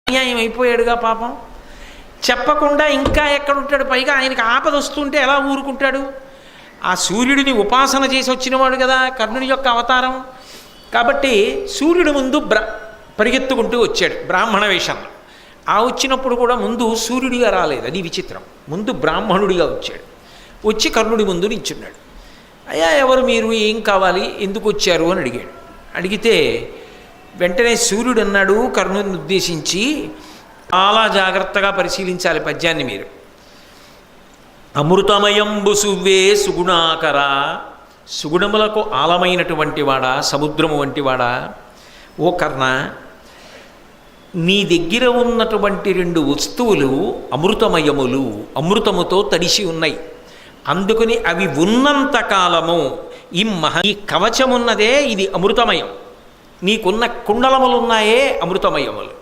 అన్యాయం అయిపోయాడుగా పాపం. చెప్పకుండా ఇంకా ఎక్కడుంటాడు? పైగా ఆయనకి ఆపద వస్తుంటే ఎలా ఊరుకుంటాడు? ఆ సూర్యుడిని ఉపాసన చేసి వచ్చినవాడు కదా కర్ణుడి యొక్క అవతారం. కాబట్టి సూర్యుడి ముందు పరిగెత్తుకుంటూ వచ్చాడు బ్రాహ్మణ వేషంలో. ఆ వచ్చినప్పుడు కూడా ముందు సూర్యుడిగా రాలేదు, అది విచిత్రం. ముందు బ్రాహ్మణుడిగా వచ్చాడు. వచ్చి కర్ణుడి ముందు నించున్నాడు. అయ్యా ఎవరు మీరు, ఏం కావాలి, ఎందుకు వచ్చారు అని అడిగాడు. అడిగితే వెంటనే సూర్యుడు అన్నాడు కర్ణుడిని ఉద్దేశించి, చాలా జాగ్రత్తగా పరిశీలించాలి పద్యాన్ని మీరు. అమృతమయంబు సువ్వే సుగుణాకర, సుగుణములకు ఆలమైనటువంటి వాడా, సముద్రము వంటి వాడా, ఓ కర్ణ, నీ దగ్గర ఉన్నటువంటి 2 వస్తువులు అమృతమయములు, అమృతముతో తడిసి ఉన్నాయి. అందుకని అవి ఉన్నంత కాలము ఈ కవచమున్నదే ఇది అమృతమయం. నీకున్న కుండలములున్నాయే అమృతమయములు.